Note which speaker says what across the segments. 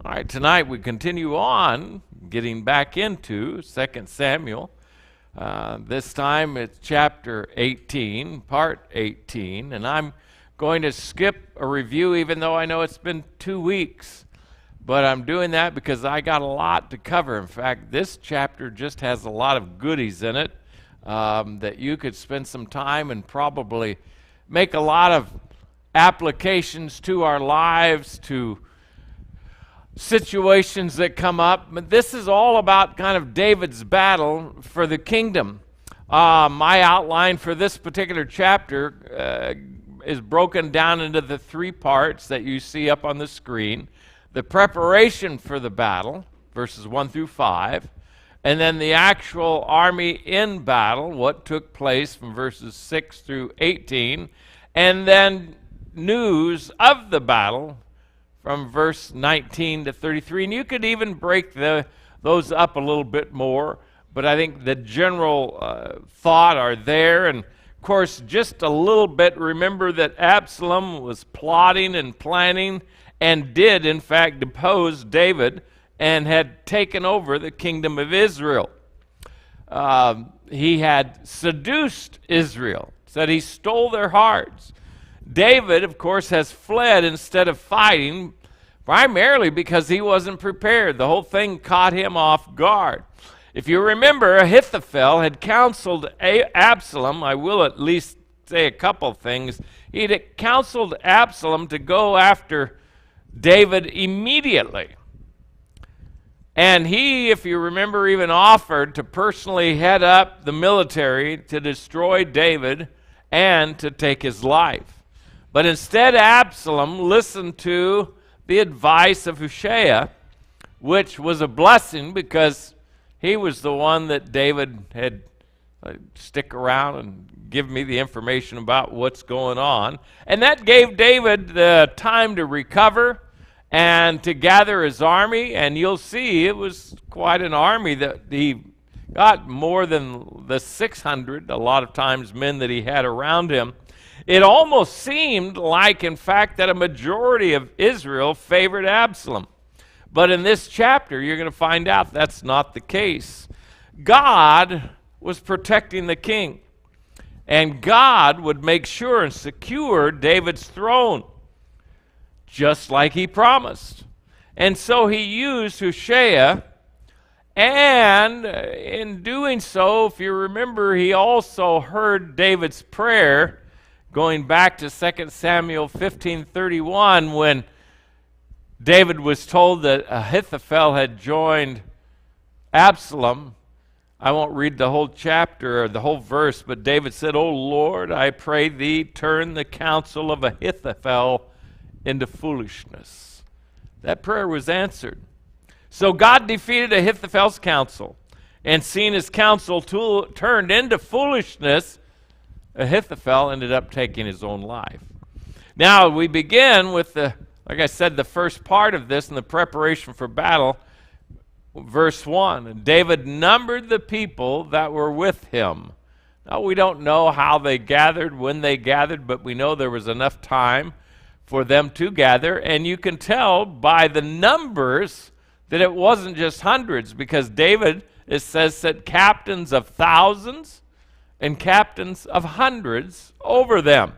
Speaker 1: All right, tonight we continue on getting back into 2 Samuel. This time it's chapter 18, part 18, and I'm going to skip a review even though I know it's been 2 weeks. But I'm doing that because I got a lot to cover. In fact, this chapter just has a lot of goodies in it that you could spend some time and probably make a lot of applications to our lives, to situations that come up. But this is all about kind of David's battle for the kingdom. My outline for this particular chapter is broken down into the 3 parts that you see up on the screen. The preparation for the battle, verses 1 through 5, and then the actual army in battle, what took place from verses 6 through 18, and then news of the battle from verse 19 to 33. And you could even break those up a little bit more, but I think the general thought are there. And of course, just a little bit, remember that Absalom was plotting and planning and did, in fact, depose David and had taken over the kingdom of Israel. He had seduced Israel, said he stole their hearts. David, of course, has fled instead of fighting, primarily because he wasn't prepared. The whole thing caught him off guard. If you remember, Ahithophel had counseled Absalom. I will at least say a couple things. He had counseled Absalom to go after David immediately. And he, if you remember, even offered to personally head up the military to destroy David and to take his life. But instead, Absalom listened to the advice of Hushai, which was a blessing because he was the one that David had stick around and give me the information about what's going on. And that gave David the time to recover and to gather his army. And you'll see it was quite an army that he got, more than the 600, a lot of times, men that he had around him. It almost seemed like, in fact, that a majority of Israel favored Absalom. But in this chapter, you're going to find out that's not the case. God was protecting the king, and God would make sure and secure David's throne, just like he promised. And so he used Hushai, and in doing so, if you remember, he also heard David's prayer, going back to 2 Samuel 15:31, when David was told that Ahithophel had joined Absalom. I won't read the whole chapter or the whole verse, but David said, "O Lord, I pray thee, turn the counsel of Ahithophel into foolishness." That prayer was answered. So God defeated Ahithophel's counsel, and seeing his counsel turned into foolishness, Ahithophel ended up taking his own life. Now we begin with like I said, the first part of this in the preparation for battle, verse 1. And David numbered the people that were with him. Now we don't know how they gathered, when they gathered, but we know there was enough time for them to gather. And you can tell by the numbers that it wasn't just hundreds, because David, it says, set captains of thousands and captains of hundreds over them.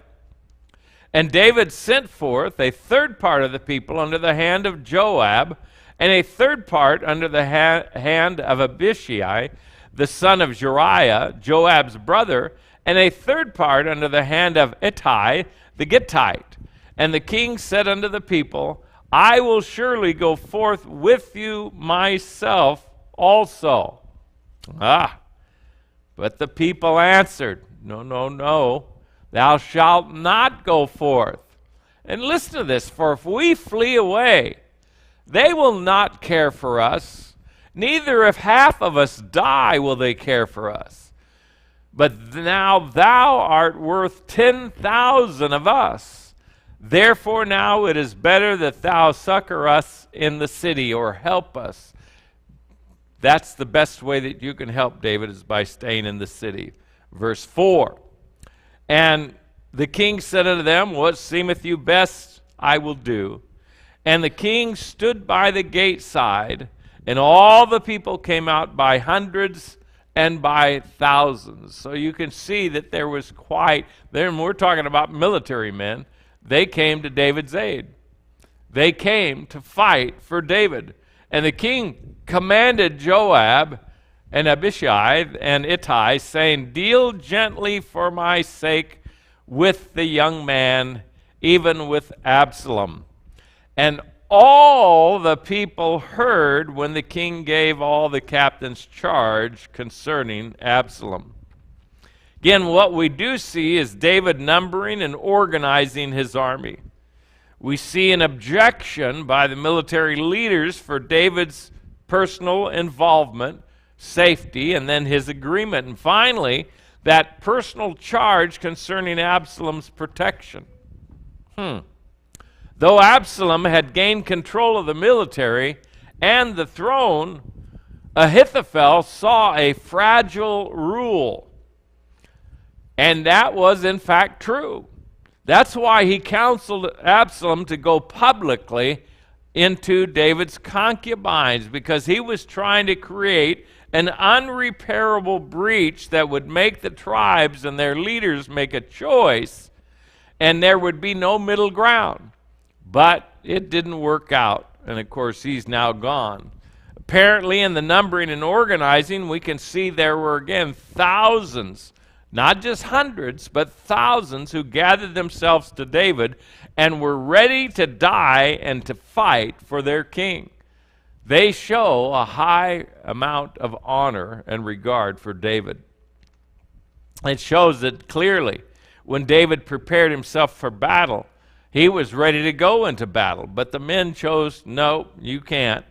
Speaker 1: And David sent forth a third part of the people under the hand of Joab, and a third part under the hand of Abishai, the son of Zeruiah, Joab's brother, and a third part under the hand of Ittai, the Gittite. And the king said unto the people, I will surely go forth with you myself also. But the people answered, No, no, no, thou shalt not go forth. And listen to this, for if we flee away, they will not care for us, neither if half of us die will they care for us. But now thou art worth 10,000 of us. Therefore now it is better that thou succor us in the city, or help us. That's the best way that you can help David, is by staying in the city. Verse 4. And the king said unto them, What seemeth you best, I will do. And the king stood by the gate side, and all the people came out by hundreds and by thousands. So you can see that there was quite, then we're talking about military men. They came to David's aid. They came to fight for David. And the king commanded Joab and Abishai and Ittai, saying, "Deal gently for my sake with the young man, even with Absalom." And all the people heard when the king gave all the captains charge concerning Absalom. Again, what we do see is David numbering and organizing his army. We see an objection by the military leaders for David's personal involvement, safety, and then his agreement. And finally, that personal charge concerning Absalom's protection. Though Absalom had gained control of the military and the throne, Ahithophel saw a fragile rule. And that was in fact true. That's why he counseled Absalom to go publicly into David's concubines, because he was trying to create an unrepairable breach that would make the tribes and their leaders make a choice, and there would be no middle ground. But it didn't work out, and of course he's now gone. Apparently in the numbering and organizing, we can see there were again thousands, not just hundreds, but thousands who gathered themselves to David and were ready to die and to fight for their king. They show a high amount of honor and regard for David. It shows it clearly. When David prepared himself for battle, he was ready to go into battle, but the men chose, "No, you can't.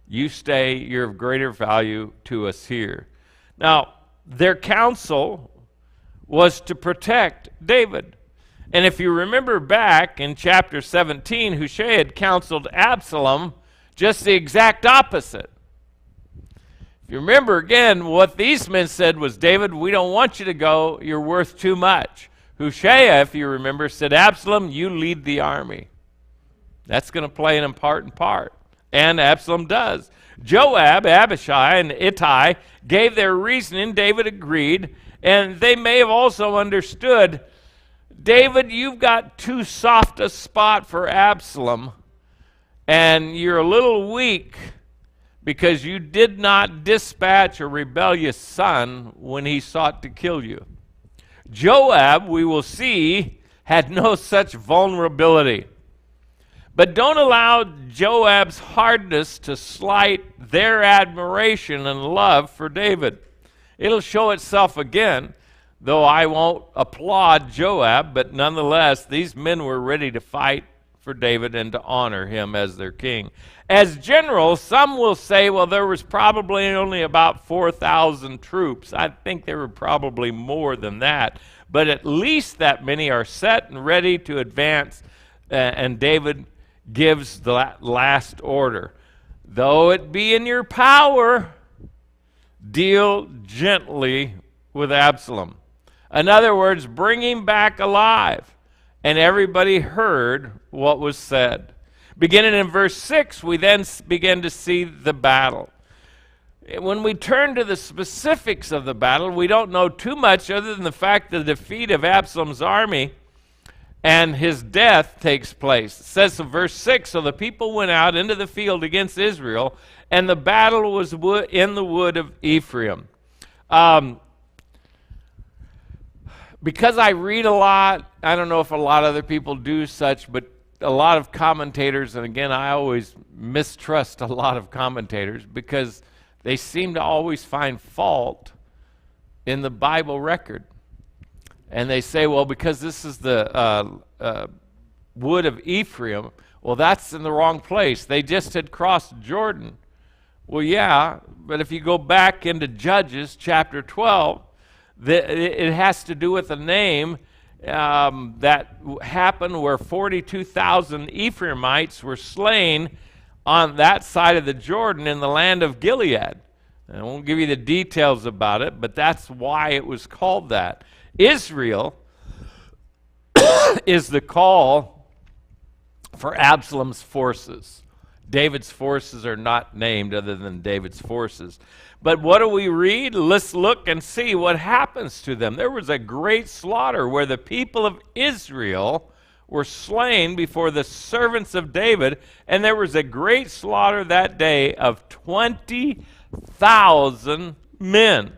Speaker 1: You stay. You're of greater value to us here." Now, their counsel was to protect David. And if you remember back in chapter 17, Hushai had counseled Absalom just the exact opposite. If you remember again, what these men said was, "David, we don't want you to go. You're worth too much." Hushai, if you remember, said, "Absalom, you lead the army." That's going to play an important part. And Absalom does. Joab, Abishai, and Ittai gave their reasoning. David agreed. And they may have also understood, "David, you've got too soft a spot for Absalom, and you're a little weak because you did not dispatch a rebellious son when he sought to kill you." Joab, we will see, had no such vulnerability. But don't allow Joab's hardness to slight their admiration and love for David. It'll show itself again, though I won't applaud Joab, but nonetheless, these men were ready to fight for David and to honor him as their king. As generals, some will say, well, there was probably only about 4,000 troops. I think there were probably more than that, but at least that many are set and ready to advance, and David gives the last order. "Though it be in your power, deal gently with Absalom." In other words, bring him back alive. And everybody heard what was said. Beginning in verse 6, we then begin to see the battle. When we turn to the specifics of the battle, we don't know too much other than the fact that the defeat of Absalom's army and his death takes place. It says in verse 6, "So the people went out into the field against Israel, and the battle was in the wood of Ephraim." Because I read a lot, I don't know if a lot of other people do such, but a lot of commentators, and again, I always mistrust a lot of commentators because they seem to always find fault in the Bible record. And they say, well, because this is the wood of Ephraim, well, that's in the wrong place. They just had crossed Jordan. Well, yeah, but if you go back into Judges chapter 12, it has to do with a name that happened where 42,000 Ephraimites were slain on that side of the Jordan in the land of Gilead. And I won't give you the details about it, but that's why it was called that. Israel is the call for Absalom's forces. David's forces are not named other than David's forces. But what do we read? Let's look and see what happens to them. There was a great slaughter where the people of Israel were slain before the servants of David, and there was a great slaughter that day of 20,000 men.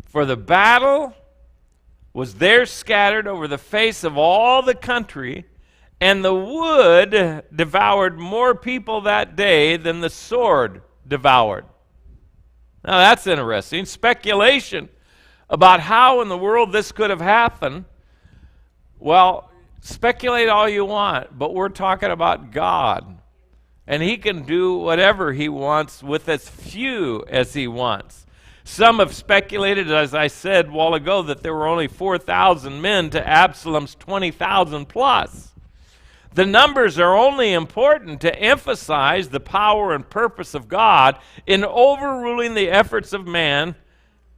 Speaker 1: For the battle was there scattered over the face of all the country, and the wood devoured more people that day than the sword devoured. Now that's interesting. Speculation about how in the world this could have happened. Well, speculate all you want, but we're talking about God. And he can do whatever he wants with as few as he wants. Some have speculated, as I said a while ago, that there were only 4,000 men to Absalom's 20,000 plus. The numbers are only important to emphasize the power and purpose of God in overruling the efforts of man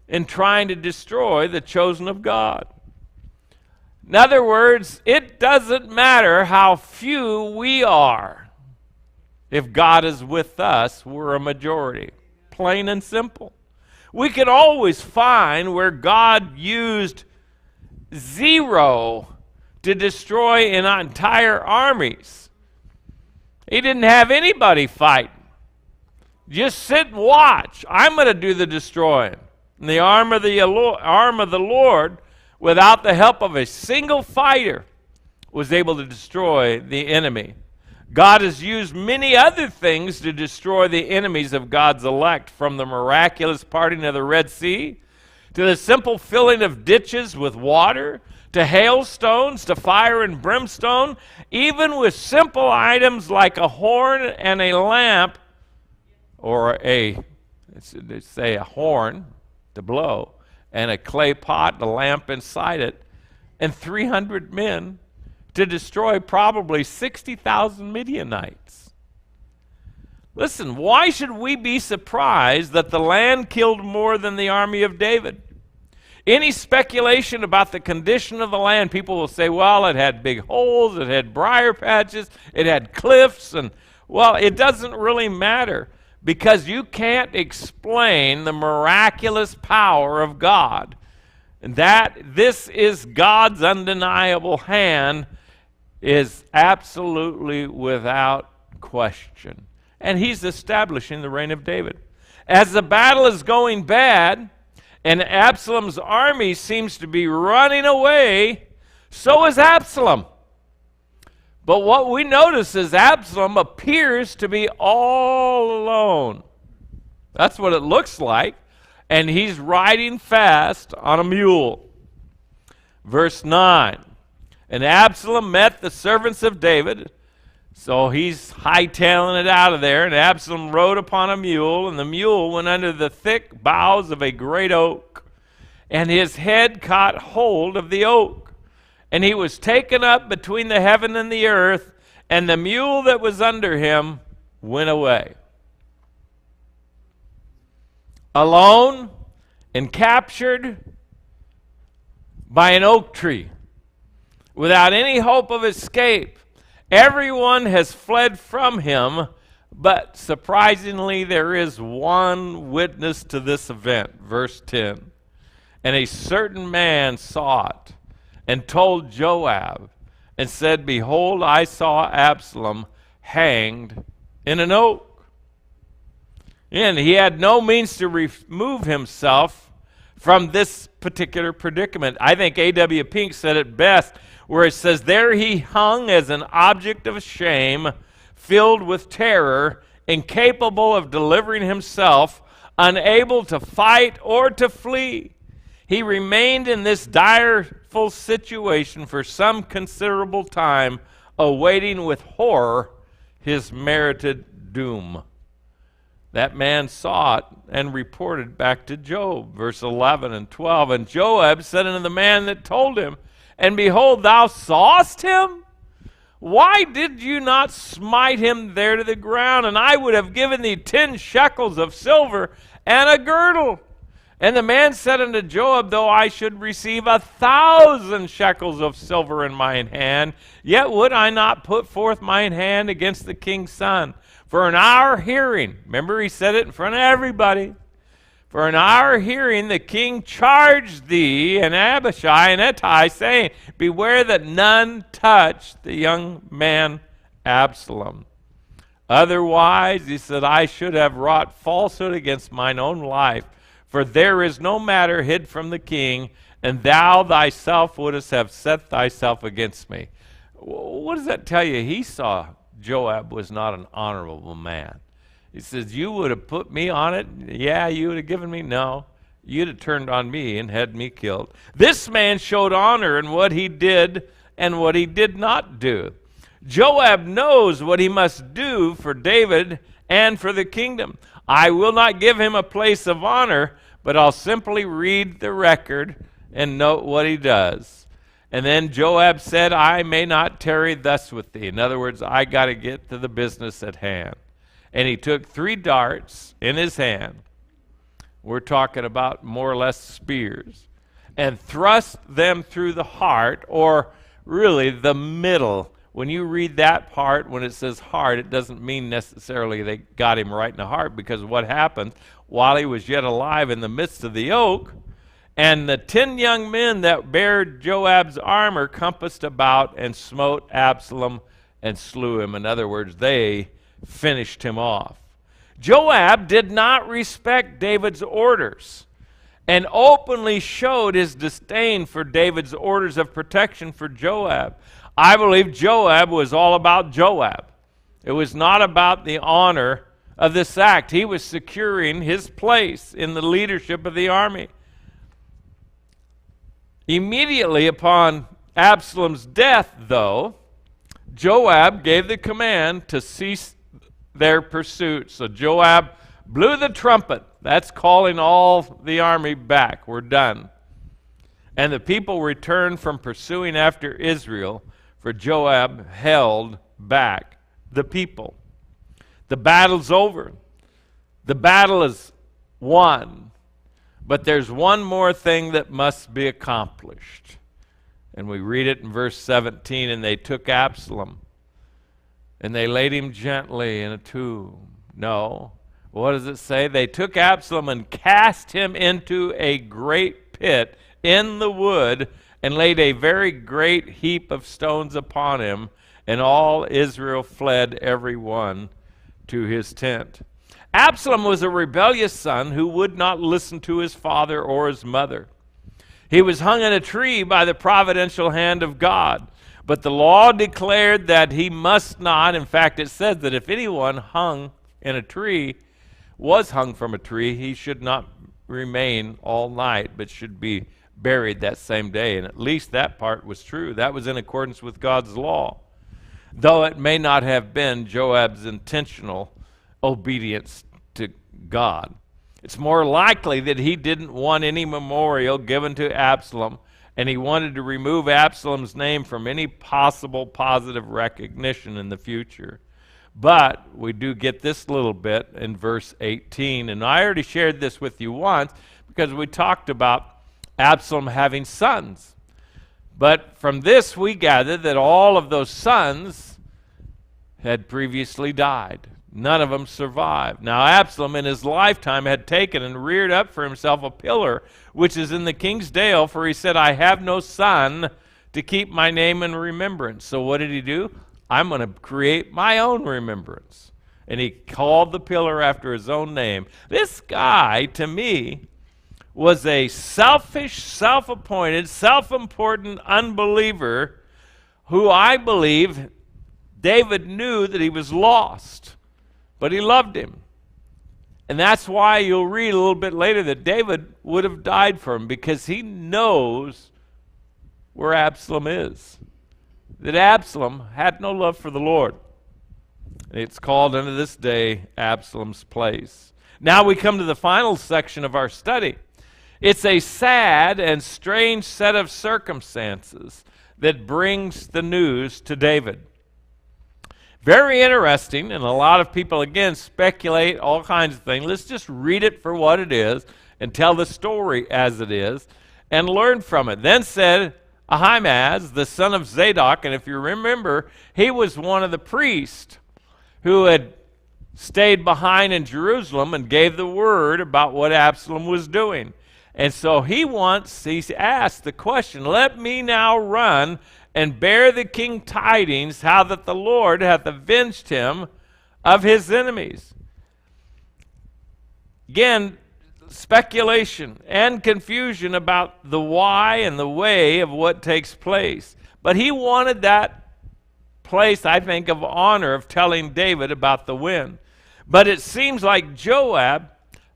Speaker 1: in trying to destroy the chosen of God. In other words, it doesn't matter how few we are. If God is with us, we're a majority. Plain and simple. We can always find where God used 0 to destroy entire armies. He didn't have anybody fight. Just sit and watch. I'm going to do the destroying. And the arm of the Lord, without the help of a single fighter, was able to destroy the enemy. God has used many other things to destroy the enemies of God's elect, from the miraculous parting of the Red Sea, to the simple filling of ditches with water, to hailstones, to fire and brimstone, even with simple items like a horn and a lamp, or they say a horn to blow, and a clay pot, a lamp inside it, and 300 men to destroy probably 60,000 Midianites. Listen, why should we be surprised that the land killed more than the army of David? Any speculation about the condition of the land, people will say, well, it had big holes, it had briar patches, it had cliffs, and, well, it doesn't really matter, because you can't explain the miraculous power of God. And that this is God's undeniable hand is absolutely without question. And he's establishing the reign of David. As the battle is going bad, and Absalom's army seems to be running away, so is Absalom. But what we notice is Absalom appears to be all alone. That's what it looks like. And he's riding fast on a mule. Verse 9. And Absalom met the servants of David. So he's hightailing it out of there. And Absalom rode upon a mule, and the mule went under the thick boughs of a great oak. And his head caught hold of the oak. And he was taken up between the heaven and the earth, and the mule that was under him went away. Alone and captured by an oak tree, without any hope of escape. Everyone has fled from him, but surprisingly there is one witness to this event. Verse 10. And a certain man saw it, and told Joab, and said, behold, I saw Absalom hanged in an oak. And he had no means to remove himself from this particular predicament. I think A.W. Pink said it best, where it says, there he hung as an object of shame, filled with terror, incapable of delivering himself, unable to fight or to flee. He remained in this direful situation for some considerable time, awaiting with horror his merited doom. That man saw it and reported back to Job. Verse 11 and 12. And Joab said unto the man that told him, and behold, thou sawest him? Why did you not smite him there to the ground? And I would have given thee 10 shekels of silver and a girdle. And the man said unto Joab, Though I should receive 1,000 shekels of silver in mine hand, yet would I not put forth mine hand against the king's son. For in our hearing, remember he said it in front of everybody, for in our hearing the king charged thee and Abishai and Ittai, saying, Beware that none touch the young man Absalom. Otherwise, he said, I should have wrought falsehood against mine own life. For there is no matter hid from the king, and thou thyself wouldest have set thyself against me. What does that tell you? He saw Joab was not an honorable man. He says, you would have put me on it? Yeah, you would have given me? No. You'd have turned on me and had me killed. This man showed honor in what he did and what he did not do. Joab knows what he must do for David and for the kingdom. I will not give him a place of honor, but I'll simply read the record and note what he does. And then Joab said, I may not tarry thus with thee. In other words, I got to get to the business at hand. And he took 3 darts in his hand. We're talking about more or less spears. And thrust them through the heart, or really the middle. When you read that part, when it says heart, it doesn't mean necessarily they got him right in the heart, because what happened while he was yet alive in the midst of the oak, and the 10 young men that bare Joab's armor compassed about and smote Absalom and slew him. In other words, they finished him off. Joab did not respect David's orders and openly showed his disdain for David's orders of protection for Joab. I believe Joab was all about Joab. It was not about the honor of this act. He was securing his place in the leadership of the army. Immediately upon Absalom's death, though, Joab gave the command to cease their pursuit. So Joab blew the trumpet. That's calling all the army back. We're done. And the people returned from pursuing after Israel, for Joab held back the people. The battle's over. The battle is won. But there's one more thing that must be accomplished. And we read it in verse 17, and they took Absalom, and they laid him gently in a tomb. No. What does it say? They took Absalom and cast him into a great pit in the wood, and laid a very great heap of stones upon him, and all Israel fled every one to his tent. Absalom was a rebellious son who would not listen to his father or his mother. He was hung in a tree by the providential hand of God, but the law declared that he must not. In fact, it said that if anyone hung in a tree, was hung from a tree, he should not remain all night, but should be buried that same day. And at least that part was true. That was in accordance with God's law, though it may not have been Joab's intentional obedience to God. It's more likely that he didn't want any memorial given to Absalom, and he wanted to remove Absalom's name from any possible positive recognition in the future. But we do get this little bit in verse 18, and I already shared this with you once because we talked about Absalom having sons. But from this we gather that all of those sons had previously died. None of them survived. Now Absalom in his lifetime had taken and reared up for himself a pillar, which is in the king's dale, for he said, I have no son to keep my name in remembrance. So what did he do? I'm going to create my own remembrance. And he called the pillar after his own name. This guy, to me, was a selfish, self-appointed, self-important unbeliever who I believe David knew that he was lost, but he loved him. And that's why you'll read a little bit later that David would have died for him, because he knows where Absalom is. That Absalom had no love for the Lord. And it's called unto this day Absalom's place. Now we come to the final section of our study. It's a sad and strange set of circumstances that brings the news to David. Very interesting, and a lot of people, again, speculate all kinds of things. Let's just read it for what it is and tell the story as it is and learn from it. Then said Ahimaaz, the son of Zadok, and if you remember, he was one of the priests who had stayed behind in Jerusalem and gave the word about what Absalom was doing. And so he's asked the question, let me now run and bear the king tidings how that the Lord hath avenged him of his enemies. Again, speculation and confusion about the why and the way of what takes place. But he wanted that place, I think, of honor of telling David about the win. But it seems like Joab,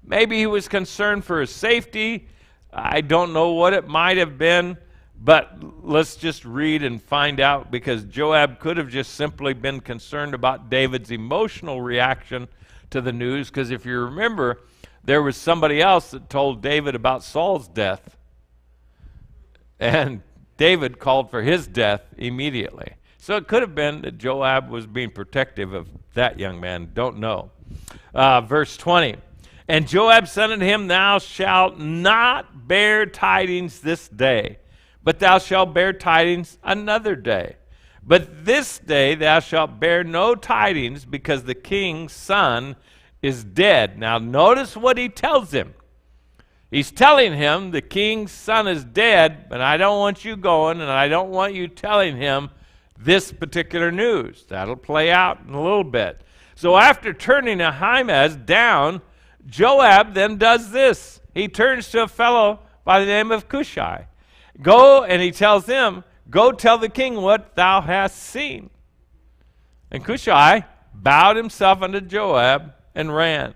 Speaker 1: maybe he was concerned for his safety. I don't know what it might have been, but let's just read and find out, because Joab could have just simply been concerned about David's emotional reaction to the news, because if you remember, there was somebody else that told David about Saul's death, and David called for his death immediately. So it could have been that Joab was being protective of that young man. Don't know. Verse 20. And Joab said unto him, thou shalt not bear tidings this day, but thou shalt bear tidings another day. But this day thou shalt bear no tidings, because the king's son is dead. Now notice what he tells him. He's telling him the king's son is dead, but I don't want you going, and I don't want you telling him this particular news. That'll play out in a little bit. So after turning Ahimaaz down, Joab then does this. He turns to a fellow by the name of Cushai. Go, and he tells him, go tell the king what thou hast seen. And Cushai bowed himself unto Joab and ran.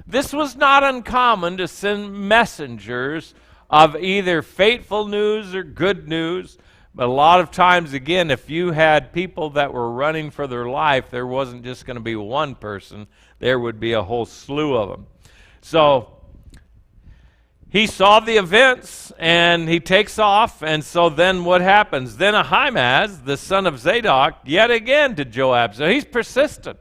Speaker 1: This was not uncommon to send messengers of either fateful news or good news. But a lot of times, again, if you had people that were running for their life, there wasn't just going to be one person. There would be a whole slew of them. So he saw the events, and he takes off. And so then what happens? Then Ahimaaz, the son of Zadok, yet again to Joab. So he's persistent.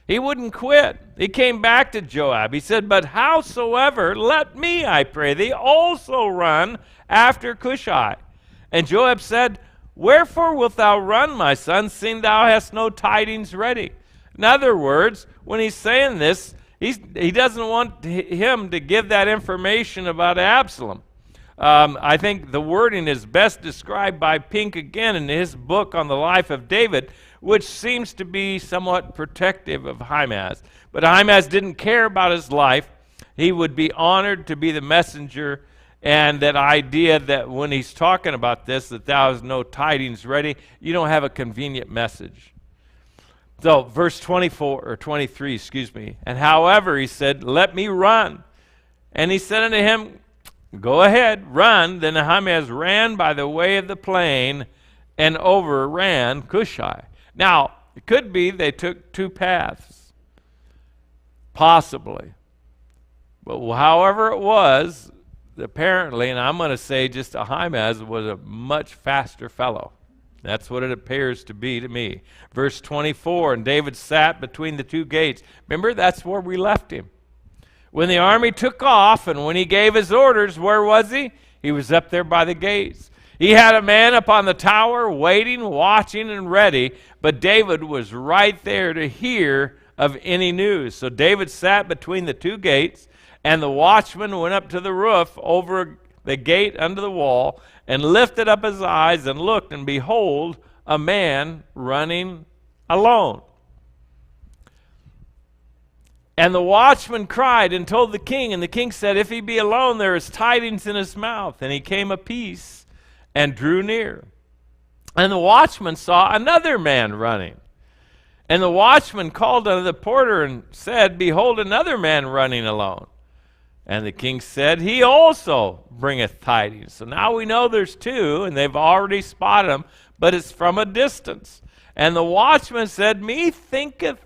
Speaker 1: He wouldn't quit. He came back to Joab. He said, but howsoever, let me, I pray thee, also run after Cushai. And Joab said, wherefore wilt thou run, my son, seeing thou hast no tidings ready? In other words, when he's saying this, he doesn't want him to give that information about Absalom. I think the wording is best described by Pink again in his book on the life of David, which seems to be somewhat protective of Ahimaaz. But Ahimaaz didn't care about his life. He would be honored to be the messenger. And that idea that when he's talking about this, that thou hast no tidings ready, you don't have a convenient message. So verse 24 or 23, excuse me. And however, he said, let me run. And he said unto him, go ahead, run. Then Ahimaaz ran by the way of the plain and overran Cushai. Now, it could be they took two paths, possibly. But however it was, apparently, and I'm going to say just Ahimaaz was a much faster fellow. That's what it appears to be to me. Verse 24, and David sat between the two gates. Remember, that's where we left him. When the army took off, and when he gave his orders, where was he? He was up there by the gates. He had a man up on the tower waiting, watching, and ready, but David was right there to hear of any news. So David sat between the two gates, and the watchman went up to the roof over the gate under the wall, and lifted up his eyes and looked, and behold, a man running alone. And the watchman cried and told the king, and the king said, if he be alone, there is tidings in his mouth. And he came apiece and drew near. And the watchman saw another man running. And the watchman called unto the porter and said, behold, another man running alone. And the king said, he also bringeth tidings. So now we know there's two, and they've already spotted him, but it's from a distance. And the watchman said, methinketh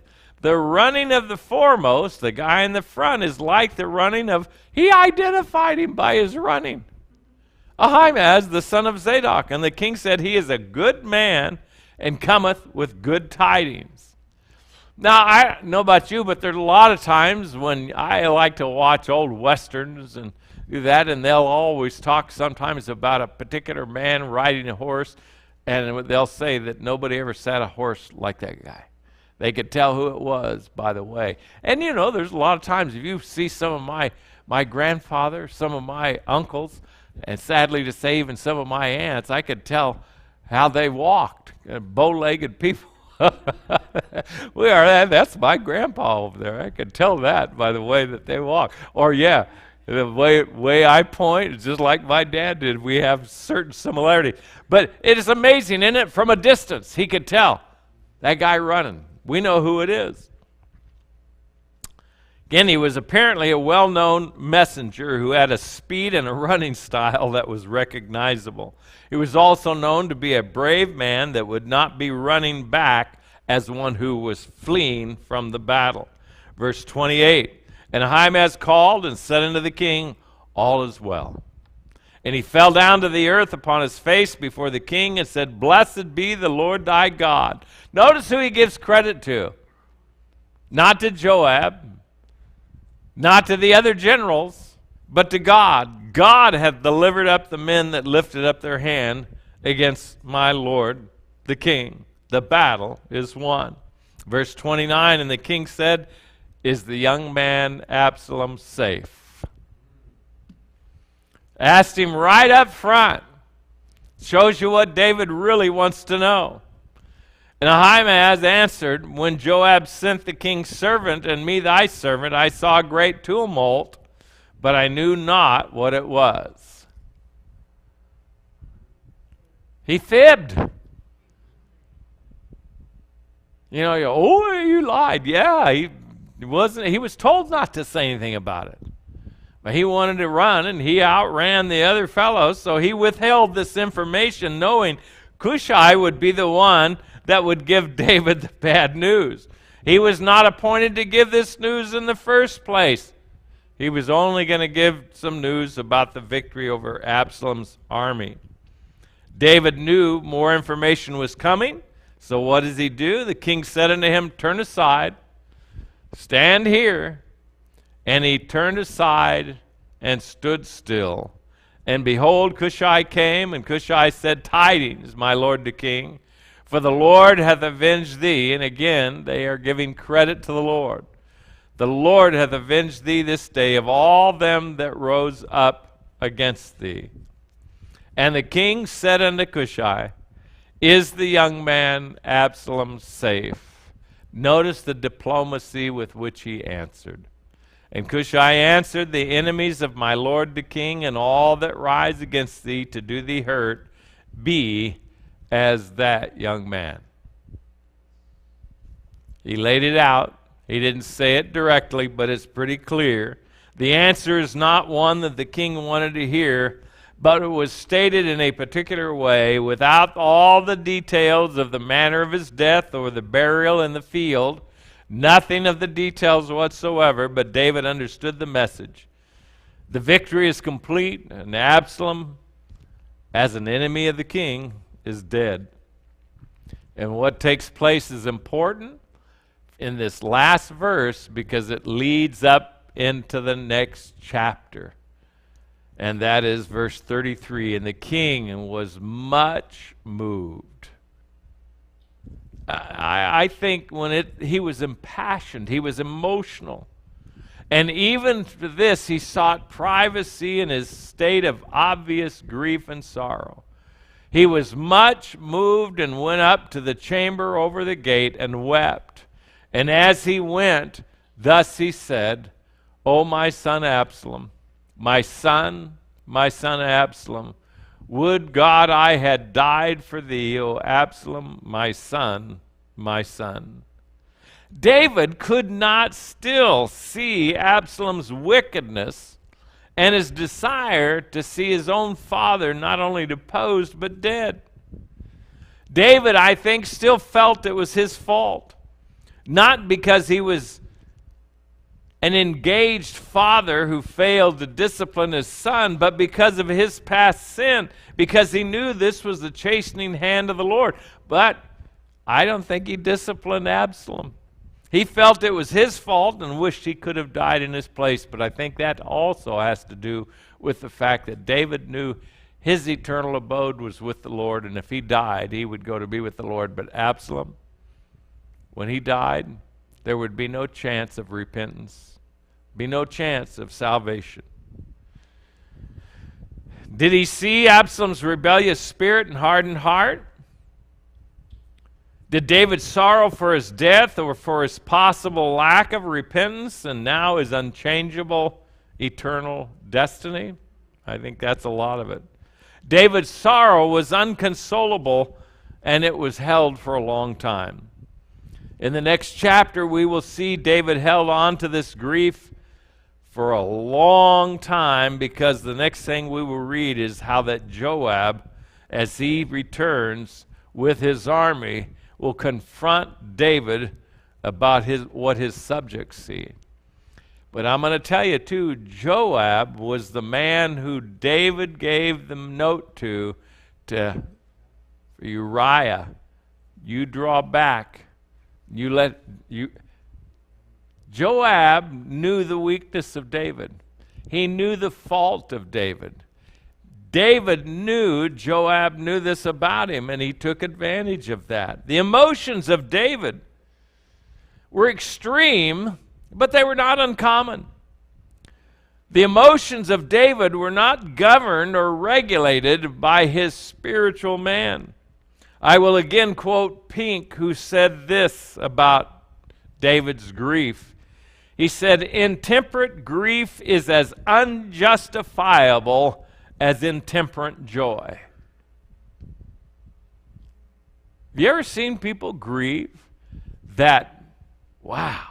Speaker 1: the running of the foremost, the guy in the front, is like the running of, he identified him by his running, Ahimaaz, the son of Zadok. And the king said, he is a good man, and cometh with good tidings. Now, I don't know about you, but there's a lot of times when I like to watch old westerns and do that, and they'll always talk sometimes about a particular man riding a horse, and they'll say that nobody ever sat a horse like that guy. They could tell who it was by the way. And you know, there's a lot of times if you see some of my grandfather, some of my uncles, and sadly to say even some of my aunts, I could tell how they walked, bow-legged people. That's my grandpa over there. I could tell that by the way that they walk. Or yeah, the way I point is just like my dad did. We have certain similarity. But it is amazing, isn't it? From a distance, he could tell that guy running. We know who it is. Again, he was apparently a well-known messenger who had a speed and a running style that was recognizable. He was also known to be a brave man that would not be running back as one who was fleeing from the battle. Verse 28, and Ahimaaz called and said unto the king, all is well. And he fell down to the earth upon his face before the king and said, blessed be the Lord thy God. Notice who he gives credit to. Not to Joab, not to the other generals, but to God. God hath delivered up the men that lifted up their hand against my Lord the king. The battle is won. Verse 29, and the king said, is the young man Absalom safe? Asked him right up front. Shows you what David really wants to know. And Ahimaaz answered, when Joab sent the king's servant and me thy servant, I saw a great tumult, but I knew not what it was. He fibbed. You know, you lied. Yeah, he was told not to say anything about it. But he wanted to run, and he outran the other fellows, so he withheld this information, knowing Cushai would be the one that would give David the bad news. He was not appointed to give this news in the first place. He was only going to give some news about the victory over Absalom's army. David knew more information was coming, so what does he do? The king said unto him, turn aside, stand here. And he turned aside and stood still. And behold, Cushai came, and Cushai said, tidings, my lord the king, for the Lord hath avenged thee. And again, they are giving credit to the Lord. The Lord hath avenged thee this day of all them that rose up against thee. And the king said unto Cushai, is the young man Absalom safe? Notice the diplomacy with which he answered. And Cushai answered, the enemies of my lord the king and all that rise against thee to do thee hurt be as that young man. He laid it out. He didn't say it directly, but it's pretty clear. The answer is not one that the king wanted to hear, but it was stated in a particular way without all the details of the manner of his death or the burial in the field. Nothing of the details whatsoever, but David understood the message. The victory is complete, and Absalom, as an enemy of the king, is dead. And what takes place is important in this last verse because it leads up into the next chapter. And that is verse 33. And the king was much moved. I think he was impassioned, he was emotional. And even for this, he sought privacy in his state of obvious grief and sorrow. He was much moved and went up to the chamber over the gate and wept. And as he went, thus he said, O my son Absalom, my son Absalom, would God I had died for thee, O Absalom, my son, my son. David could not still see Absalom's wickedness and his desire to see his own father not only deposed but dead. David, I think, still felt it was his fault, not because he was an engaged father who failed to discipline his son, but because of his past sin, because he knew this was the chastening hand of the Lord. But I don't think he disciplined Absalom. He felt it was his fault and wished he could have died in his place, but I think that also has to do with the fact that David knew his eternal abode was with the Lord, and if he died, he would go to be with the Lord. But Absalom, when he died, there would be no chance of repentance, be no chance of salvation. Did he see Absalom's rebellious spirit and hardened heart? Did David sorrow for his death or for his possible lack of repentance and now his unchangeable eternal destiny? I think that's a lot of it. David's sorrow was inconsolable, and it was held for a long time. In the next chapter, we will see David held on to this grief for a long time, because the next thing we will read is how that Joab, as he returns with his army, will confront David about what his subjects see. But I'm going to tell you too, Joab was the man who David gave the note to Uriah. You draw back. Joab knew the weakness of David. He knew the fault of David. David knew Joab knew this about him, and he took advantage of that. The emotions of David were extreme, but they were not uncommon. The emotions of David were not governed or regulated by his spiritual man. I will again quote Pink, who said this about David's grief. He said, "Intemperate grief is as unjustifiable as intemperate joy." Have you ever seen people grieve that, wow.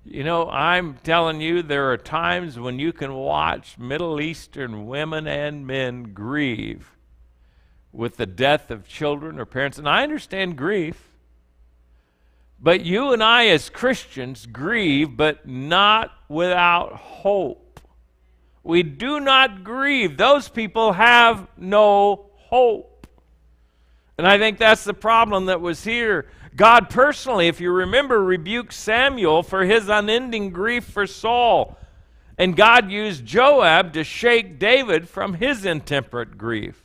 Speaker 1: You know, I'm telling you, there are times when you can watch Middle Eastern women and men grieve with the death of children or parents. And I understand grief. But you and I as Christians grieve, but not without hope. We do not grieve. Those people have no hope. And I think that's the problem that was here. God personally, if you remember, rebuked Samuel for his unending grief for Saul. And God used Joab to shake David from his intemperate grief.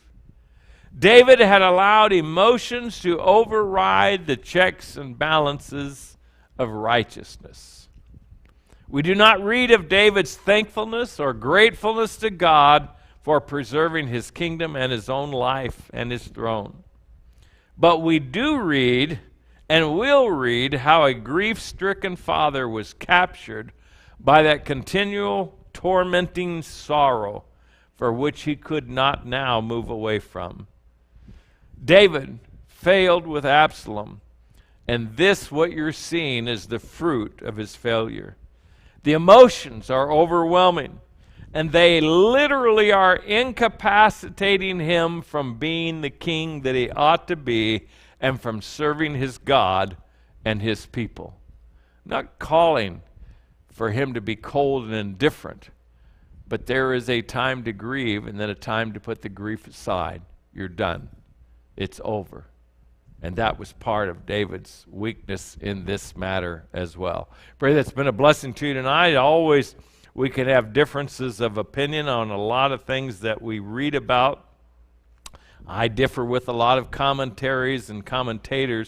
Speaker 1: David had allowed emotions to override the checks and balances of righteousness. We do not read of David's thankfulness or gratefulness to God for preserving his kingdom and his own life and his throne. But we do read and will read how a grief-stricken father was captured by that continual tormenting sorrow for which he could not now move away from. David failed with Absalom, and this, what you're seeing, is the fruit of his failure. The emotions are overwhelming, and they literally are incapacitating him from being the king that he ought to be and from serving his God and his people. I'm not calling for him to be cold and indifferent, but there is a time to grieve and then a time to put the grief aside. You're done. It's over. And that was part of David's weakness in this matter as well. Pray that's been a blessing to you tonight. Always we can have differences of opinion on a lot of things that we read about. I differ with a lot of commentaries and commentators